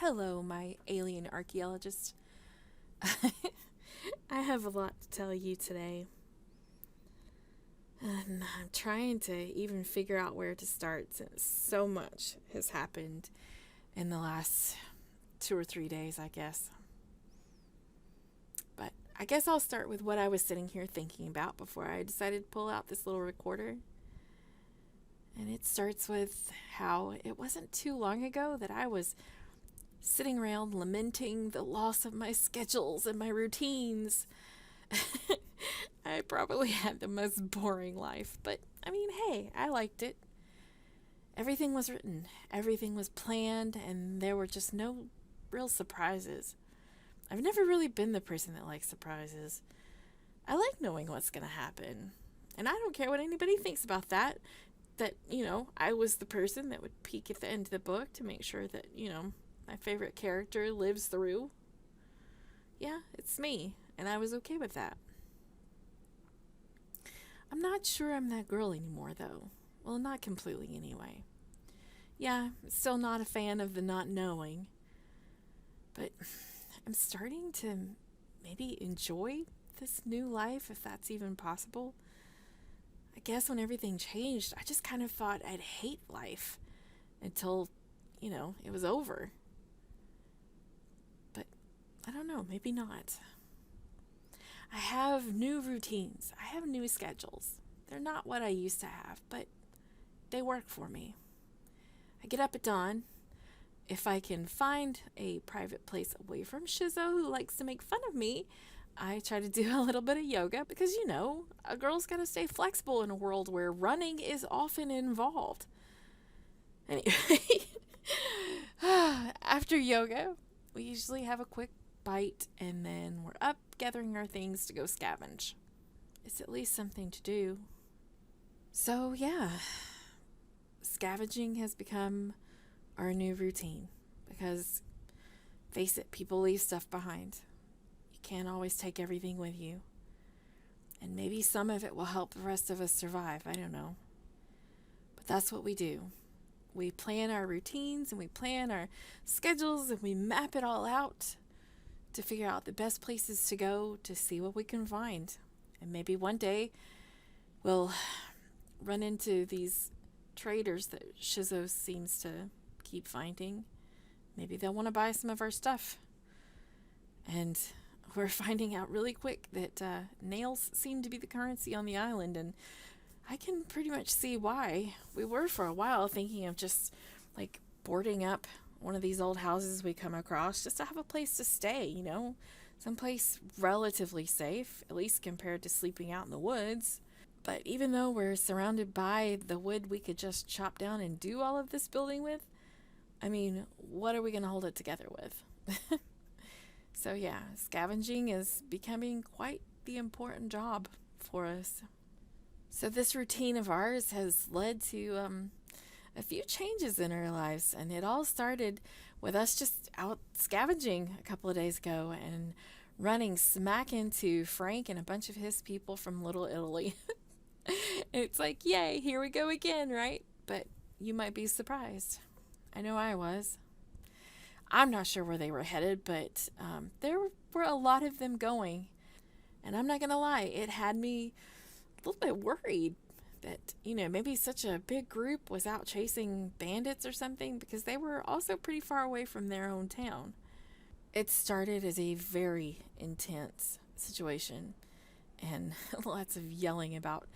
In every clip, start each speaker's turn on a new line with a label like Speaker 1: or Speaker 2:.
Speaker 1: Hello, my alien archaeologist. I have a lot to tell you today. And I'm trying to even figure out where to start since so much has happened in the last 2 or 3 days, I guess. But I guess I'll start with what I was sitting here thinking about before I decided to pull out this little recorder. And it starts with how it wasn't too long ago that I was sitting around lamenting the loss of my schedules and my routines. I probably had the most boring life, but I mean, hey, I liked it. Everything was written, everything was planned, and there were just no real surprises. I've never really been the person that likes surprises. I like knowing what's going to happen, and I don't care what anybody thinks about that. I was the person that would peek at the end of the book to make sure that, my favorite character lives through. Yeah, it's me, and I was okay with that. I'm not sure I'm that girl anymore, though. Well, not completely, anyway. Yeah, still not a fan of the not knowing. But I'm starting to maybe enjoy this new life, if that's even possible. I guess when everything changed, I just kind of thought I'd hate life until, it was over. But I don't know, maybe not. I have new routines. I have new schedules. They're not what I used to have, but they work for me. I get up at dawn. If I can find a private place away from Shizzo, who likes to make fun of me, I try to do a little bit of yoga because, a girl's got to stay flexible in a world where running is often involved. Anyway, after yoga, we usually have a quick bite and then we're up gathering our things to go scavenge. It's at least something to do. So, yeah, scavenging has become our new routine because, face it, people leave stuff behind. You can't always take everything with you. And maybe some of it will help the rest of us survive. I don't know. But that's what we do. We plan our routines and we plan our schedules and we map it all out to figure out the best places to go to see what we can find. And maybe one day we'll run into these traders that Shizzo seems to keep finding. Maybe they'll want to buy some of our stuff. And we're finding out really quick that nails seem to be the currency on the island, and I can pretty much see why. We were for a while thinking of just boarding up one of these old houses we come across just to have a place to stay, someplace relatively safe, at least compared to sleeping out in the woods. But even though we're surrounded by the wood we could just chop down and do all of this building with, I mean, what are we going to hold it together with? So yeah, scavenging is becoming quite the important job for us. So this routine of ours has led to a few changes in our lives, and it all started with us just out scavenging a couple of days ago and running smack into Frank and a bunch of his people from Little Italy. It's like, yay, here we go again, right? But you might be surprised. I know I was. I'm not sure where they were headed, but there were a lot of them going. And I'm not going to lie, it had me a little bit worried that, maybe such a big group was out chasing bandits or something, because they were also pretty far away from their own town. It started as a very intense situation, and lots of yelling about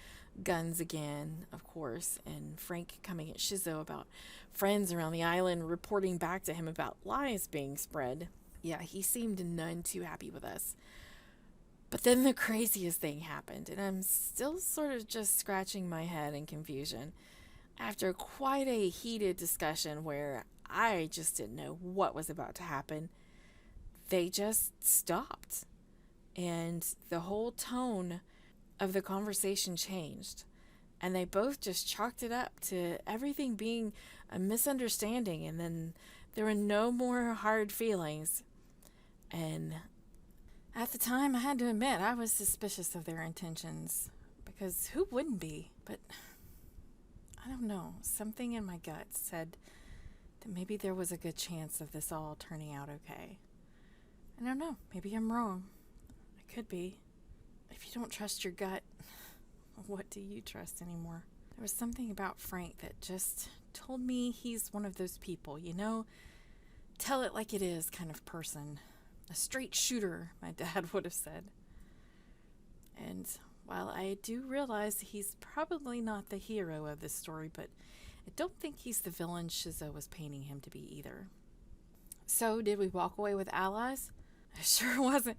Speaker 1: guns again, of course, and Frank coming at Shizzo about friends around the island reporting back to him about lies being spread. Yeah, he seemed none too happy with us. But then the craziest thing happened, and I'm still sort of just scratching my head in confusion. After quite a heated discussion where I just didn't know what was about to happen, they just stopped. And the whole tone of the conversation changed. And they both just chalked it up to everything being a misunderstanding, and then there were no more hard feelings. And at the time, I had to admit, I was suspicious of their intentions, because who wouldn't be? But I don't know, something in my gut said that maybe there was a good chance of this all turning out okay. I don't know. Maybe I'm wrong. I could be. If you don't trust your gut, what do you trust anymore? There was something about Frank that just told me he's one of those people, tell it like it is kind of person. A straight shooter, my dad would have said. And while I do realize he's probably not the hero of this story, but I don't think he's the villain Shizzo was painting him to be either. So, did we walk away with allies? I sure wasn't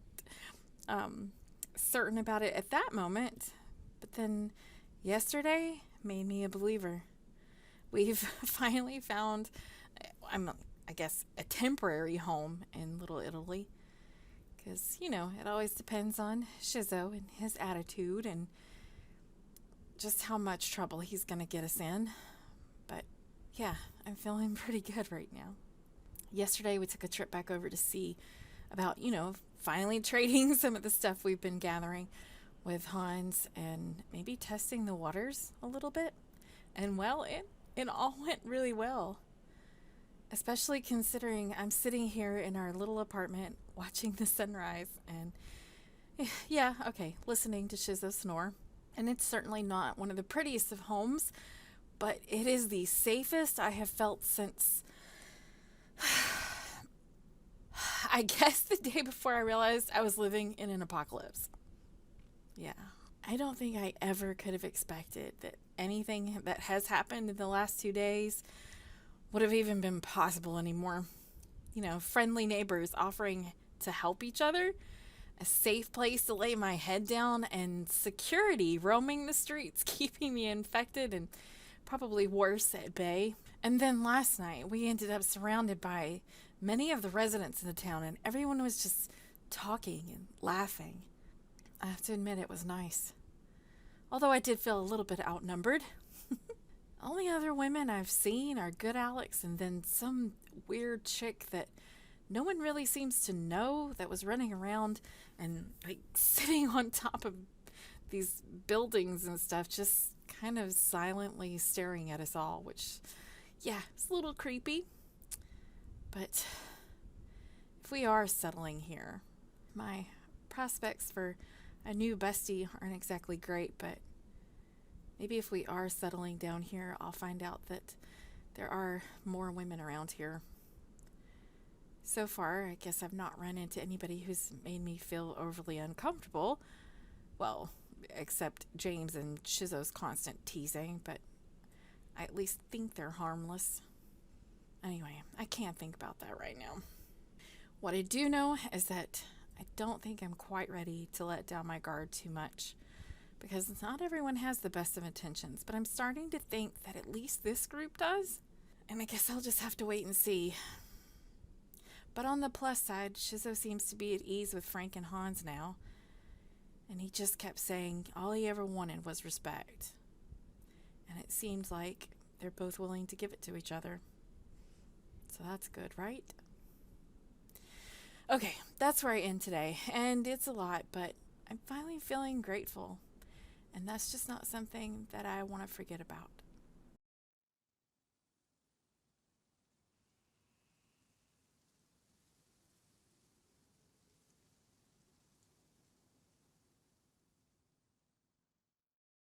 Speaker 1: certain about it at that moment. But then yesterday made me a believer. We've finally found, I guess, a temporary home in Little Italy. Because, it always depends on Shizzo and his attitude and just how much trouble he's going to get us in. But, yeah, I'm feeling pretty good right now. Yesterday, we took a trip back over to see about, finally trading some of the stuff we've been gathering with Hans and maybe testing the waters a little bit. And, well, it all went really well. Especially considering I'm sitting here in our little apartment watching the sunrise and, listening to Shizzo snore. And it's certainly not one of the prettiest of homes, but it is the safest I have felt since, I guess, the day before I realized I was living in an apocalypse. Yeah. I don't think I ever could have expected that anything that has happened in the last 2 days would have even been possible anymore. Friendly neighbors offering to help each other, a safe place to lay my head down, and security roaming the streets, keeping me infected and probably worse at bay. And then last night, we ended up surrounded by many of the residents in the town, and everyone was just talking and laughing. I have to admit it was nice. Although I did feel a little bit outnumbered. Only other women I've seen are good Alex and then some weird chick that no one really seems to know that was running around and sitting on top of these buildings and stuff, just kind of silently staring at us all, which, it's a little creepy. But if we are settling here, my prospects for a new bestie aren't exactly great, but maybe if we are settling down here, I'll find out that there are more women around here. So far, I guess I've not run into anybody who's made me feel overly uncomfortable. Well, except James and Shizzo's constant teasing, but I at least think they're harmless. Anyway, I can't think about that right now. What I do know is that I don't think I'm quite ready to let down my guard too much, because not everyone has the best of intentions, but I'm starting to think that at least this group does, and I guess I'll just have to wait and see. But on the plus side, Shizzo seems to be at ease with Frank and Hans now, and he just kept saying all he ever wanted was respect. And it seems like they're both willing to give it to each other. So that's good, right? Okay, that's where I end today, and it's a lot, but I'm finally feeling grateful, and that's just not something that I want to forget about.